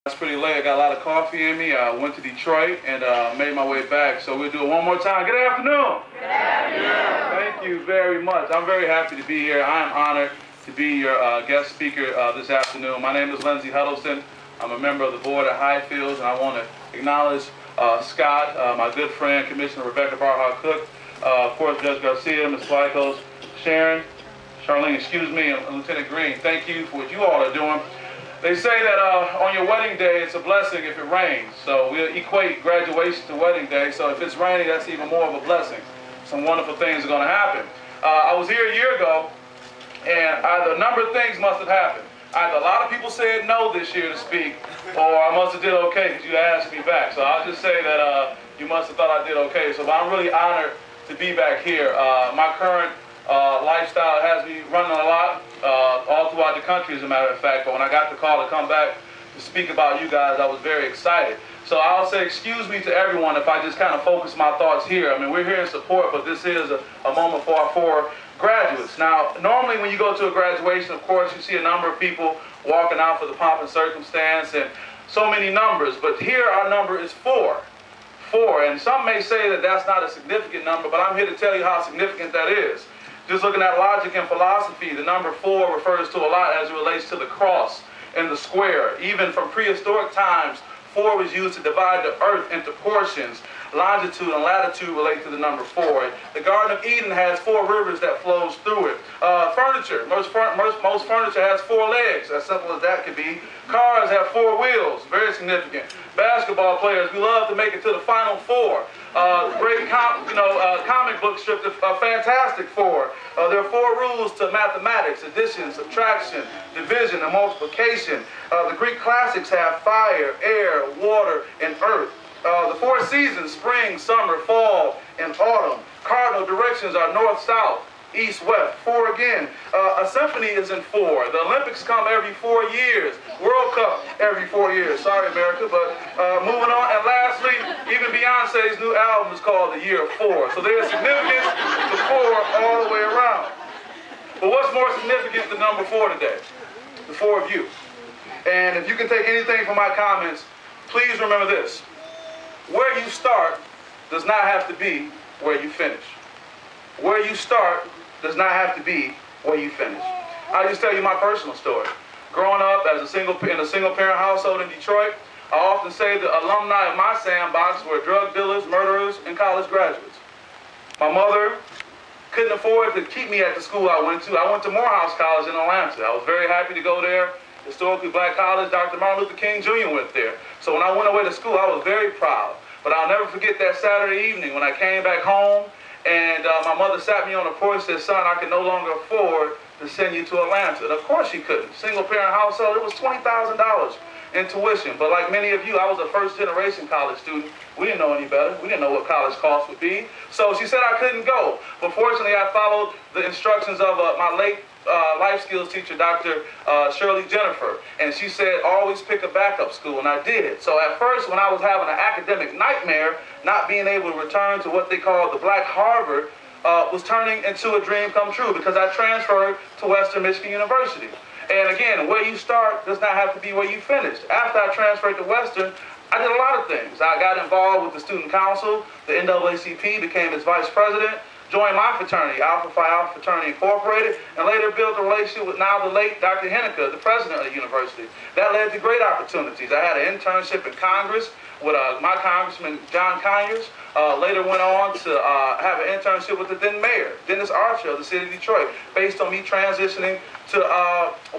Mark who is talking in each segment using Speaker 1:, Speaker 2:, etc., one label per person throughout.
Speaker 1: It's pretty late. I got a lot of coffee in me. I went to Detroit and made my way back. So we'll do it one more time. Good afternoon. Good afternoon. Thank you very much. I'm very happy to be here. I am honored to be your guest speaker this afternoon. My name is Lindsey Huddleston. I'm a member of the board at Highfields, and I want to acknowledge Scott, my good friend, Commissioner Rebecca Barha-Cook, of course, Judge Garcia, Ms. Flycos, Sharon, Charlene, excuse me, and Lieutenant Green. Thank you for what you all are doing. They say that on your wedding day, it's a blessing if it rains. So we equate graduation to wedding day. So if it's raining, that's even more of a blessing. Some wonderful things are going to happen. I was here a year ago, and either a number of things must have happened. Either a lot of people said no this year to speak, or I must have did okay because you asked me back. So I'll just say that you must have thought I did okay. So I'm really honored to be back here. My current lifestyle has me running a lot all throughout the country, as a matter of fact. But when I got the call to come back to speak about you guys, I was very excited. So I'll say excuse me to everyone if I just kind of focus my thoughts here. I mean, we're here in support, but this is a moment for our four graduates. Now, normally when you go to a graduation, of course, you see a number of people walking out for the pomp and circumstance and so many numbers. But here our number is four. Four. And some may say that that's not a significant number, but I'm here to tell you how significant that is. Just looking at logic and philosophy, the number 4 refers to a lot as it relates to the cross and the square. Even from prehistoric times, 4 was used to divide the earth into portions. Longitude and latitude relate to the number 4. The Garden of Eden has 4 rivers that flows through it. Furniture, most furniture has 4 legs, as simple as that could be. Cars have 4 wheels, very significant. Basketball players, we love to make it to the Final Four. Great comic book strip, the Fantastic Four. There are 4 rules to mathematics: addition, subtraction, division, and multiplication. The Greek classics have fire, air, water, and earth. The 4 seasons: spring, summer, fall, and autumn. Cardinal directions are north, south, east, west. 4 again. A symphony is in 4. The Olympics come every 4 years. World Cup every 4 years. Sorry, America, but moving on. And lastly, even Beyonce's new album is called The Year of 4. So there's significance to 4 all the way around. But what's more significant than number 4 today? The 4 of you. And if you can take anything from my comments, please remember this. Where you start does not have to be where you finish. Where you start does not have to be where you finish. I'll just tell you my personal story. Growing up in a single parent household in Detroit, I often say the alumni of my sandbox were drug dealers, murderers, and college graduates. My mother couldn't afford to keep me at the school I went to. I went to Morehouse College in Atlanta. I was very happy to go there. Historically black college. Dr. Martin Luther King Jr. went there. So when I went away to school, I was very proud. But I'll never forget that Saturday evening when I came back home and my mother sat me on the porch and said, "Son, I can no longer afford to send you to Atlanta." And of course she couldn't. Single parent household, it was $20,000 in tuition. But like many of you, I was a first generation college student. We didn't know any better. We didn't know what college costs would be. So she said I couldn't go. But fortunately, I followed the instructions of my late life skills teacher, Dr. Shirley Jennifer. And she said, always pick a backup school. And I did. So at first, when I was having an academic nightmare, not being able to return to what they call the Black Harvard, was turning into a dream come true because I transferred to Western Michigan University. And again, where you start does not have to be where you finish. After I transferred to Western, I did a lot of things. I got involved with the student council, the NAACP, became its vice president, joined my fraternity, Alpha Phi Alpha Fraternity Incorporated, and later built a relationship with now the late Dr. Henniker, the president of the university. That led to great opportunities. I had an internship in Congress with my congressman, John Conyers. Later went on to have an internship with the then mayor, Dennis Archer of the city of Detroit, based on me transitioning to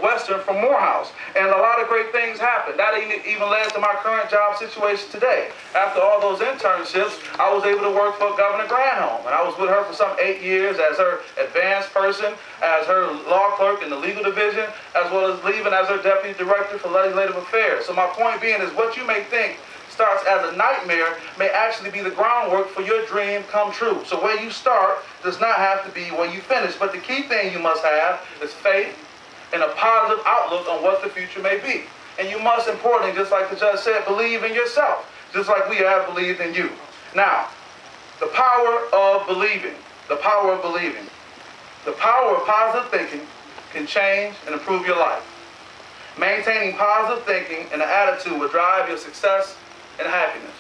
Speaker 1: Western from Morehouse. And a lot of great things happened. That even led to my current job situation today. After all those internships, I was able to work for Governor Granholm. And I was with her for some 8 years as her advanced person, as her law clerk in the legal division, as well as leaving as her deputy director for legislative affairs. So my point being is what you may think starts as a nightmare may actually be the groundwork for your dream come true. So where you start does not have to be where you finish. But the key thing you must have is faith and a positive outlook on what the future may be. And you must, importantly, just like the judge said, believe in yourself, just like we have believed in you. Now, the power of believing, the power of believing, the power of positive thinking can change and improve your life. Maintaining positive thinking and an attitude will drive your success and happiness.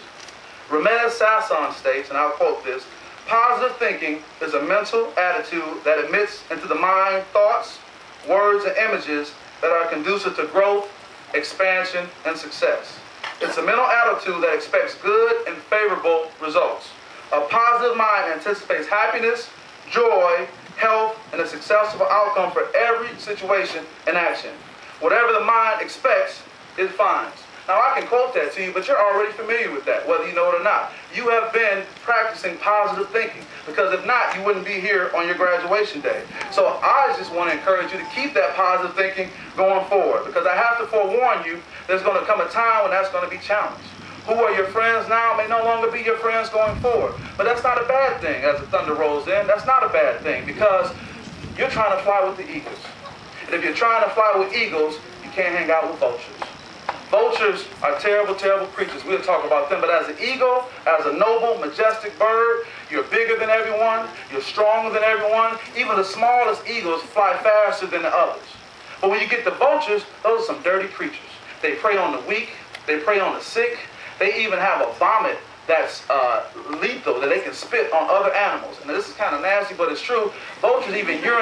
Speaker 1: Ramesh Sasson states, and I'll quote this, "Positive thinking is a mental attitude that admits into the mind thoughts, words, and images that are conducive to growth, expansion, and success. It's a mental attitude that expects good and favorable results. A positive mind anticipates happiness, joy, health, and a successful outcome for every situation and action. Whatever the mind expects, it finds." Now, I can quote that to you, but you're already familiar with that, whether you know it or not. You have been practicing positive thinking, because if not, you wouldn't be here on your graduation day. So I just want to encourage you to keep that positive thinking going forward, because I have to forewarn you, there's going to come a time when that's going to be challenged. Who are your friends now may no longer be your friends going forward. But that's not a bad thing as the thunder rolls in. That's not a bad thing, because you're trying to fly with the eagles. And if you're trying to fly with eagles, you can't hang out with vultures. Vultures are terrible, terrible creatures. We'll talk about them. But as an eagle, as a noble, majestic bird, you're bigger than everyone. You're stronger than everyone. Even the smallest eagles fly faster than the others. But when you get the vultures, those are some dirty creatures. They prey on the weak. They prey on the sick. They even have a vomit that's lethal that they can spit on other animals. And this is kind of nasty, but it's true. Vultures even urinate